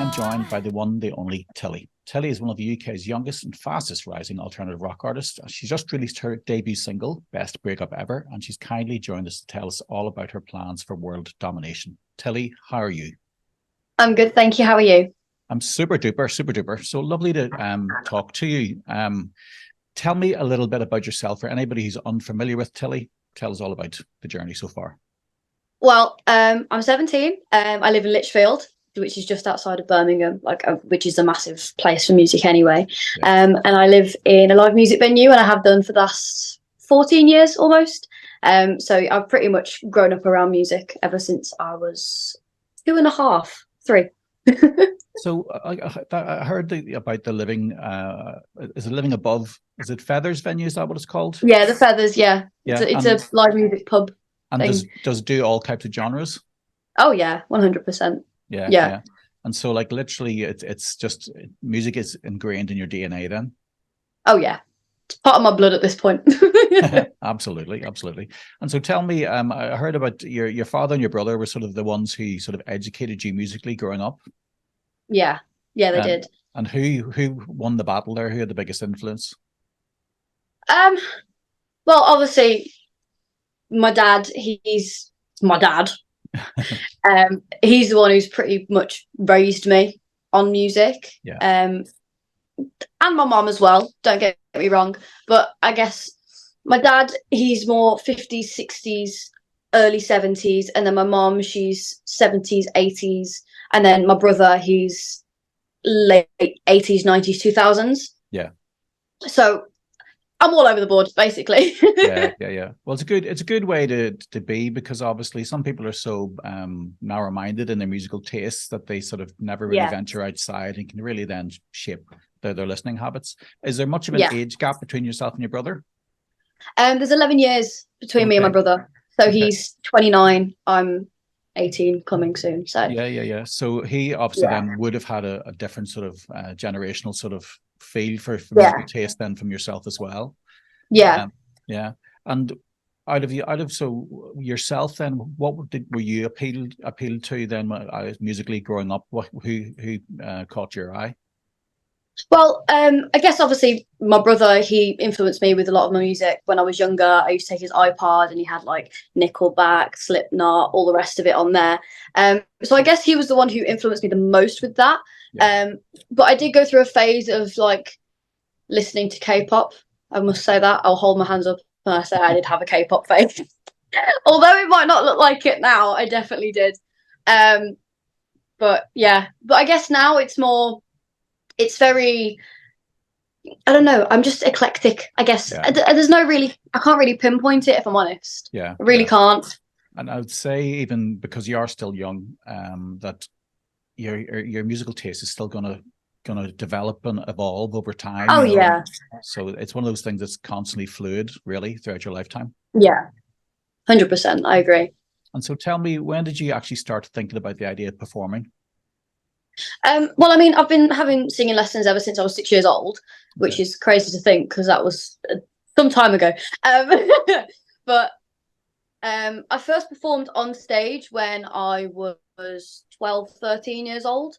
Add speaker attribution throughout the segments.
Speaker 1: am joined by the one, the only Tilly. Tilly is one of the UK's youngest and fastest rising alternative rock artists. She's just released her debut single, Best Breakup Ever, and she's kindly joined us to tell us all about her plans for world domination. Tilly, how are you?
Speaker 2: I'm good, thank you. How are you?
Speaker 1: I'm super duper, super duper. So lovely to talk to you. Tell me a little bit about yourself. For anybody who's unfamiliar with Tilly, tell us all about the journey so far.
Speaker 2: Well, I'm 17. I live in Lichfield, which is just outside of Birmingham, which is a massive place for music anyway.
Speaker 1: Yeah.
Speaker 2: And I live in a live music venue, and I have done for the last 14 years almost. So I've pretty much grown up around music ever since I was 2.5, 3.
Speaker 1: So I heard about the living. Is it living above? Is it Feathers venue? Is that what it's called?
Speaker 2: Yeah, the Feathers. Yeah,
Speaker 1: Yeah,
Speaker 2: it's a live music pub
Speaker 1: and
Speaker 2: thing.
Speaker 1: does do all types of genres.
Speaker 2: Oh yeah, 100%.
Speaker 1: Yeah,
Speaker 2: Yeah.
Speaker 1: yeah. And so, like, literally, it's just music is ingrained in your DNA. Then,
Speaker 2: Oh yeah, it's part of my blood at this point.
Speaker 1: absolutely, absolutely. And so, tell me, I heard about your father and your brother were sort of the ones who sort of educated you musically growing up.
Speaker 2: Yeah, yeah, they did.
Speaker 1: And who won the battle there? Who had the biggest influence?
Speaker 2: Um, well, obviously, my dad, he's my dad. He's the one who's pretty much raised me on music.
Speaker 1: Yeah.
Speaker 2: And my mom as well. Don't get me wrong, but I guess my dad, he's more 50s, 60s, early 70s, and then my mom, she's 70s, 80s, and then my brother, he's late 80s, 90s, 2000s.
Speaker 1: Yeah.
Speaker 2: So I'm all over the board, basically.
Speaker 1: Yeah. Well, it's a good way to be, because obviously some people are so narrow-minded in their musical tastes that they sort of never really venture outside and can really then shape their listening habits. Is there much of an age gap between yourself and your brother?
Speaker 2: There's 11 years between me and my brother. So he's 29. I'm 18, coming soon. So
Speaker 1: yeah. So he obviously then would have had a different sort of generational sort of feel for musical taste then from yourself as well.
Speaker 2: Yeah.
Speaker 1: And out of so yourself then, what were you appealed to then musically growing up? Who caught your eye?
Speaker 2: Well, I guess obviously my brother, he influenced me with a lot of my music when I was younger. I used to take his iPod and he had like Nickelback, Slipknot, all the rest of it on there. So I guess he was the one who influenced me the most with that. Yeah. But I did go through a phase of like listening to K-pop. I must say that. I'll hold my hands up when I say I did have a K-pop phase. Although it might not look like it now, I definitely did. But I guess now it's very, I don't know, I'm just eclectic, I guess. There's no really, I can't really pinpoint it, if I'm honest.
Speaker 1: Yeah.
Speaker 2: I really can't.
Speaker 1: And I would say, even because you are still young, that your musical taste is still gonna develop and evolve over time.
Speaker 2: Oh, yeah.
Speaker 1: So it's one of those things that's constantly fluid, really, throughout your lifetime.
Speaker 2: Yeah, 100%. I agree.
Speaker 1: And so tell me, when did you actually start thinking about the idea of performing?
Speaker 2: Well, I mean, I've been having singing lessons ever since I was 6 years old, which is crazy to think because that was some time ago. But I first performed on stage when I was 12, 13 years old.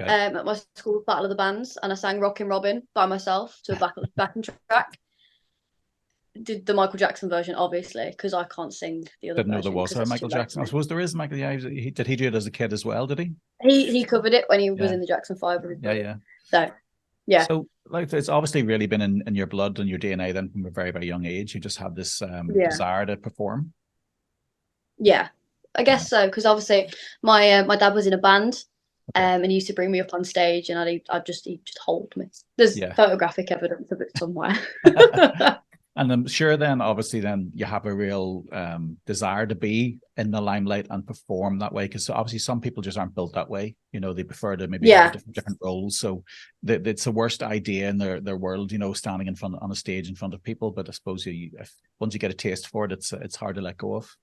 Speaker 1: Okay.
Speaker 2: At my school Battle of the Bands, and I sang Rockin' Robin by myself to a backing track. Did the Michael Jackson version, obviously, because I can't sing the other version.
Speaker 1: Didn't know there was a Michael Jackson. I suppose there is Michael. Yeah, did he do it as a kid as well? Did he?
Speaker 2: He covered it when he was in the Jackson 5.
Speaker 1: Yeah.
Speaker 2: So, yeah.
Speaker 1: So, like, it's obviously really been in your blood and your DNA then from a very, very young age. You just had this desire to perform.
Speaker 2: Yeah, I guess so, because obviously my dad was in a band. And he used to bring me up on stage, and he'd just hold me. There's photographic evidence of it somewhere.
Speaker 1: And I'm sure then, obviously, then you have a real desire to be in the limelight and perform that way, because obviously some people just aren't built that way. You know, they prefer to maybe have different roles. So it's the worst idea in their world, you know, standing on a stage in front of people. But I suppose once you get a taste for it, it's hard to let go of.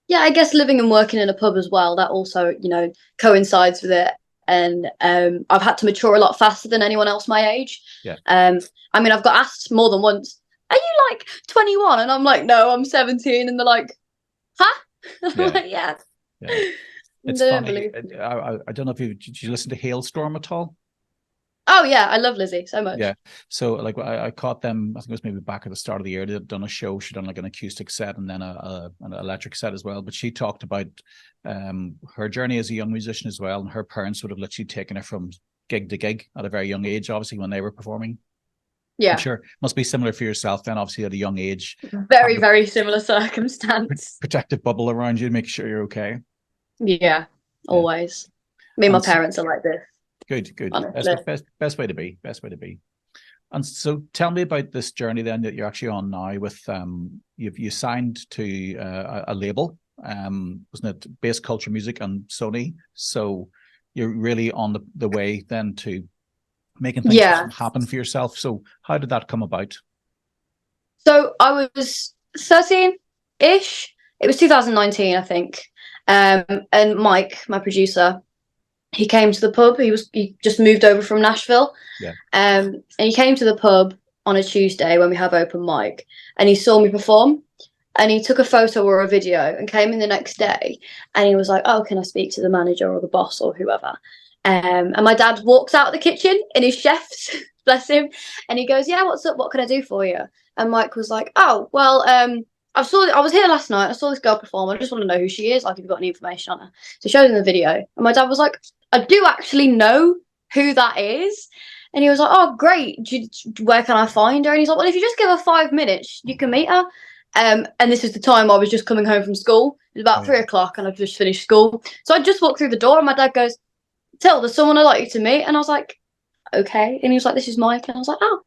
Speaker 2: Yeah, I guess living and working in a pub as well, that also, you know, coincides with it. And I've had to mature a lot faster than anyone else my age.
Speaker 1: Yeah.
Speaker 2: I mean, I've got asked more than once, are you like 21? And I'm like, no, I'm 17. And they're like, huh? I'm like, yeah.
Speaker 1: It's funny. I don't know if did you listen to Hailstorm at all?
Speaker 2: Oh yeah, I love Lizzie so much.
Speaker 1: Yeah. So like I caught them, I think it was maybe back at the start of the year. They'd done a show. She'd done like an acoustic set and then an electric set as well. But she talked about her journey as a young musician as well. And her parents would have literally taken her from gig to gig at a very young age, obviously, when they were performing.
Speaker 2: Yeah.
Speaker 1: I'm sure it must be similar for yourself then, obviously at a young age.
Speaker 2: Very, very similar circumstance.
Speaker 1: Protective bubble around you to make sure you're okay.
Speaker 2: Yeah, always. Me and my parents are like this.
Speaker 1: Good. Best way to be. Best way to be. And so tell me about this journey then that you're actually on now with you signed to a label, wasn't it Bass Culture Music and Sony? So you're really on the way then to making things happen for yourself. So how did that come about?
Speaker 2: So I was 13-ish. It was 2019, I think. And Mike, my producer, he came to the pub. He just moved over from Nashville.
Speaker 1: Yeah.
Speaker 2: And he came to the pub on a Tuesday when we have open mic, and he saw me perform. And he took a photo or a video and came in the next day, and he was like, "Oh, can I speak to the manager or the boss or whoever?" And my dad walks out of the kitchen in his chefs, bless him, and he goes, "Yeah, what's up? What can I do for you?" And Mike was like, "Oh, well, I was here last night. I saw this girl perform. I just want to know who she is. Like, if you've got any information on her." So he showed him the video, and my dad was like, "I do actually know who that is." And he was like, "Oh, great. Where can I find her?" And he's like, "Well, if you just give her 5 minutes, you can meet her." And this is the time I was just coming home from school. It was about 3:00, and I'd just finished school. So I just walked through the door, and my dad goes, "Tell, there's someone I'd like you to meet." And I was like, "Okay." And he was like, "This is Mike." And I was like, "Oh,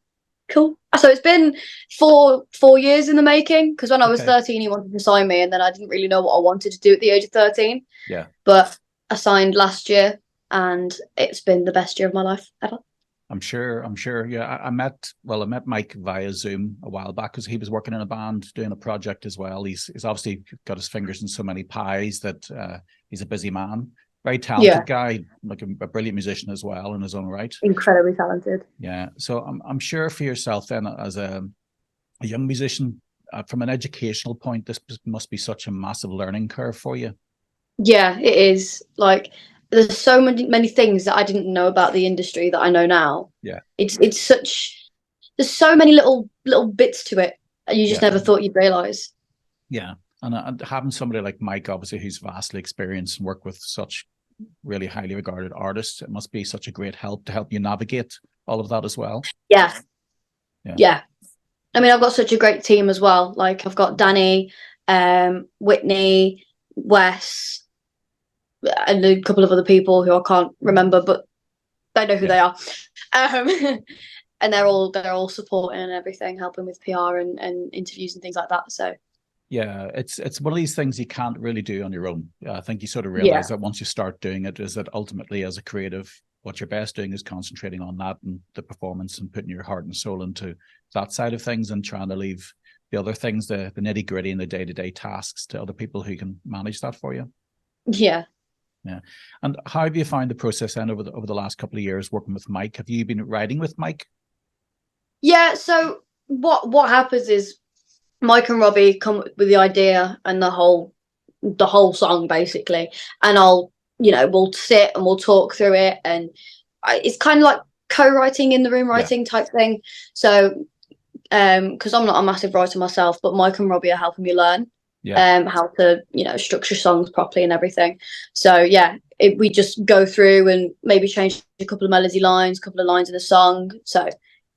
Speaker 2: cool." So it's been four years in the making, because when I was 13, he wanted to sign me, and then I didn't really know what I wanted to do at the age of 13.
Speaker 1: Yeah.
Speaker 2: But I signed last year, and it's been the best year of my life ever.
Speaker 1: I'm sure. Yeah, I met Mike via Zoom a while back because he was working in a band doing a project as well. He's obviously got his fingers in so many pies that he's a busy man. Very talented guy, like a brilliant musician as well in his own right.
Speaker 2: Incredibly talented.
Speaker 1: Yeah. So I'm sure for yourself then, as a young musician, from an educational point, this must be such a massive learning curve for you.
Speaker 2: Yeah, it is. Like, there's so many things that I didn't know about the industry that I know now.
Speaker 1: Yeah.
Speaker 2: It's such, there's so many little bits to it you just never thought you'd realize.
Speaker 1: Yeah. And having somebody like Mike, obviously, who's vastly experienced and worked with such really highly regarded artists, it must be such a great help to help you navigate all of that as well.
Speaker 2: Yeah. I mean, I've got such a great team as well. Like, I've got Danny, Whitney, Wes, and a couple of other people who I can't remember, but I know who they are. And they're all supporting and everything, helping with PR and interviews and things like that. So
Speaker 1: yeah, it's one of these things you can't really do on your own. I think you sort of realize that once you start doing it, is that ultimately as a creative, what you're best doing is concentrating on that and the performance and putting your heart and soul into that side of things and trying to leave the other things, the nitty gritty and the day-to-day tasks to other people who can manage that for you.
Speaker 2: Yeah.
Speaker 1: And how have you found the process then over the last couple of years working with Mike? Have you been writing with Mike?
Speaker 2: Yeah. So what happens is Mike and Robbie come with the idea and the whole song basically, and we'll sit and we'll talk through it, and it's kind of like co-writing in the room writing type thing. So because I'm not a massive writer myself, but Mike and Robbie are helping me learn how to structure songs properly and everything. So we just go through and maybe change a couple of melody lines, a couple of lines in the song. So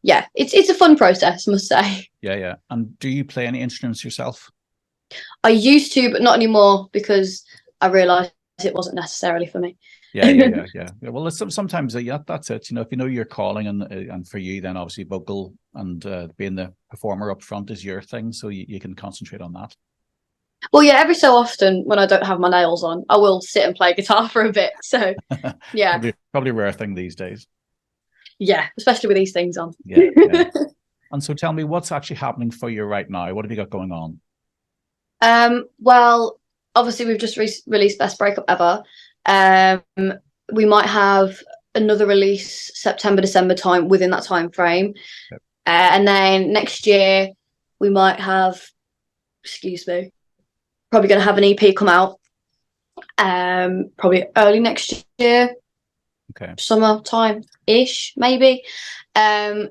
Speaker 2: yeah, it's a fun process, I must say.
Speaker 1: Yeah. And do you play any instruments yourself?
Speaker 2: I used to, but not anymore, because I realised it wasn't necessarily for me.
Speaker 1: Yeah. Well, sometimes that's it. If you know your calling, and for you, then obviously vocal and being the performer up front is your thing, so you can concentrate on that.
Speaker 2: Well, yeah, every so often when I don't have my nails on, I will sit and play guitar for a bit. So yeah,
Speaker 1: probably a rare thing these days.
Speaker 2: Yeah, especially with these things on.
Speaker 1: Yeah. And so tell me, what's actually happening for you right now? What have you got going on?
Speaker 2: Well, obviously we've just released Best Breakup Ever. We might have another release September, December time, within that time frame. Yep. And then next year we might have, probably going to have an EP come out. Probably early next year.
Speaker 1: Okay.
Speaker 2: Summertime-ish, maybe. And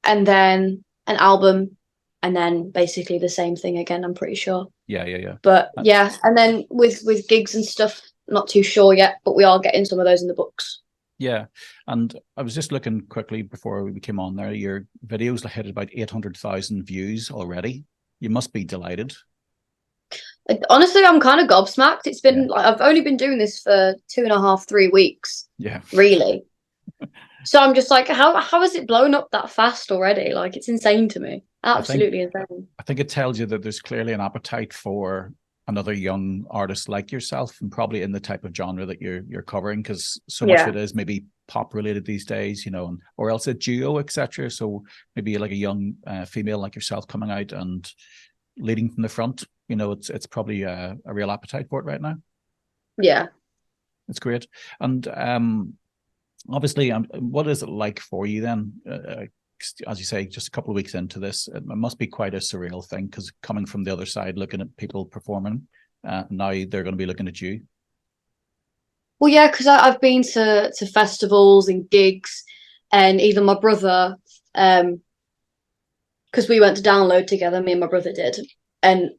Speaker 2: then an album, and then basically the same thing again, I'm pretty sure.
Speaker 1: Yeah.
Speaker 2: But yeah, and then with gigs and stuff, not too sure yet, but we are getting some of those in the books.
Speaker 1: Yeah. And I was just looking quickly before we came on there. Your videos hit about 800,000 views already. You must be delighted.
Speaker 2: Honestly, I'm kind of gobsmacked. It's been like I've only been doing this for 2.5, 3 weeks.
Speaker 1: Yeah.
Speaker 2: Really. So I'm just like, how has it blown up that fast already? Like, it's insane to me. Absolutely insane.
Speaker 1: I think it tells you that there's clearly an appetite for another young artist like yourself, and probably in the type of genre that you're covering, because so much of it is maybe pop related these days, or else a duo, etc. So maybe like a young female like yourself coming out and leading from the front. It's probably a real appetite for it right now.
Speaker 2: Yeah,
Speaker 1: it's great. And obviously, what is it like for you then? As you say, just a couple of weeks into this, it must be quite a surreal thing, because coming from the other side, looking at people performing, now they're going to be looking at you.
Speaker 2: Well, yeah, because I've been to festivals and gigs, and even my brother, because we went to Download together, me and my brother did, and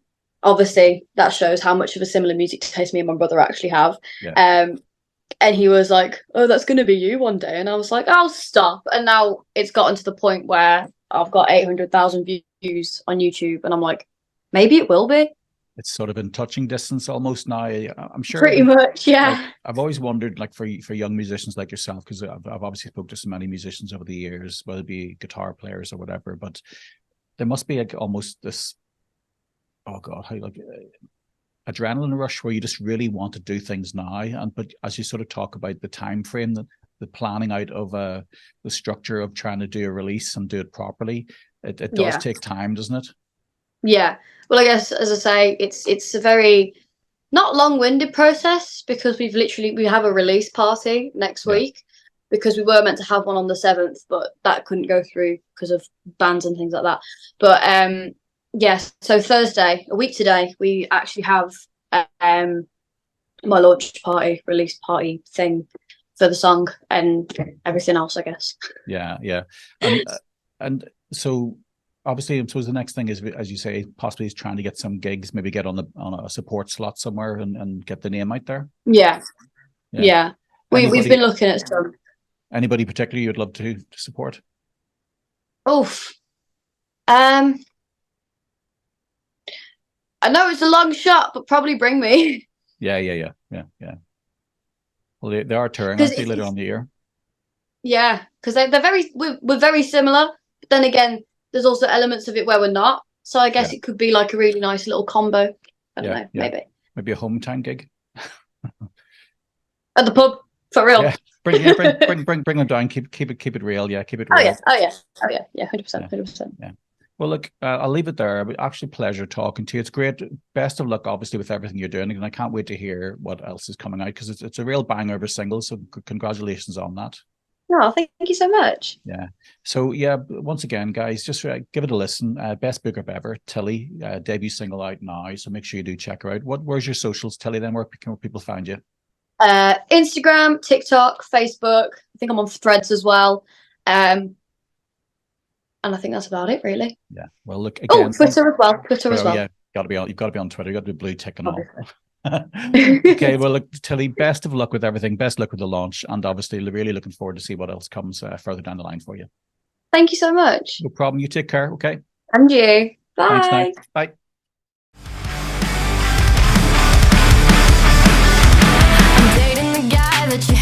Speaker 2: obviously that shows how much of a similar music taste me and my brother actually have.
Speaker 1: Yeah.
Speaker 2: And he was like, "Oh, that's going to be you one day." And I was like, "I'll stop." And now it's gotten to the point where I've got 800,000 views on YouTube. And I'm like, maybe it will be.
Speaker 1: It's sort of in touching distance almost now. I'm sure.
Speaker 2: Pretty much, yeah.
Speaker 1: Like, I've always wondered, like for young musicians like yourself, because I've obviously spoken to so many musicians over the years, whether it be guitar players or whatever, but there must be like almost this, oh God, how like adrenaline rush where you just really want to do things now. But as you sort of talk about the time frame, the planning out of the structure of trying to do a release and do it properly, it does take time, doesn't it?
Speaker 2: Yeah. Well, I guess, as I say, it's a very not long-winded process, because we have a release party next week, because we were meant to have one on the 7th, but that couldn't go through because of bans and things like that. But yes, so Thursday, a week today, we actually have my launch party, release party thing for the song and everything else, I guess.
Speaker 1: Yeah. And so obviously, I suppose the next thing is, as you say, possibly is trying to get some gigs, maybe get on a support slot somewhere and get the name out there.
Speaker 2: Yeah. We've been looking at some.
Speaker 1: Anybody particularly you'd love to support?
Speaker 2: I know it's a long shot, but probably Bring Me.
Speaker 1: Yeah. Well, they are touring, aren't they, later on the year?
Speaker 2: Yeah, because we're very similar. But then again, there's also elements of it where we're not. So I guess it could be like a really nice little combo. I don't know,
Speaker 1: maybe a hometown gig
Speaker 2: at the pub, for real.
Speaker 1: Yeah, bring them down. Keep it real. Yeah, keep it real.
Speaker 2: Oh yeah, 100%.
Speaker 1: Yeah. Well, look, I'll leave it there. Actually, pleasure talking to you. It's great. Best of luck, obviously, with everything you're doing, and I can't wait to hear what else is coming out, because it's a real banger of a single. So congratulations on that.
Speaker 2: Oh, thank you so much.
Speaker 1: Yeah. So yeah, once again, guys, just give it a listen. Best Breakup Ever, Tilly, debut single out now. So make sure you do check her out. Where's your socials, Tilly? Then where can people find you?
Speaker 2: Instagram, TikTok, Facebook. I think I'm on Threads as well. And I think that's about it, really.
Speaker 1: Yeah. Well, look again.
Speaker 2: Twitter as well.
Speaker 1: Yeah, you've got to be on Twitter. You got to be blue tick and all. Okay. Well, look, Tilly, best of luck with everything. Best luck with the launch, and obviously, really looking forward to see what else comes further down the line for you.
Speaker 2: Thank you so much.
Speaker 1: No problem. You take care. Okay.
Speaker 2: And you. Bye.
Speaker 1: Thanks, Nick. Bye.
Speaker 3: I'm dating the guy that you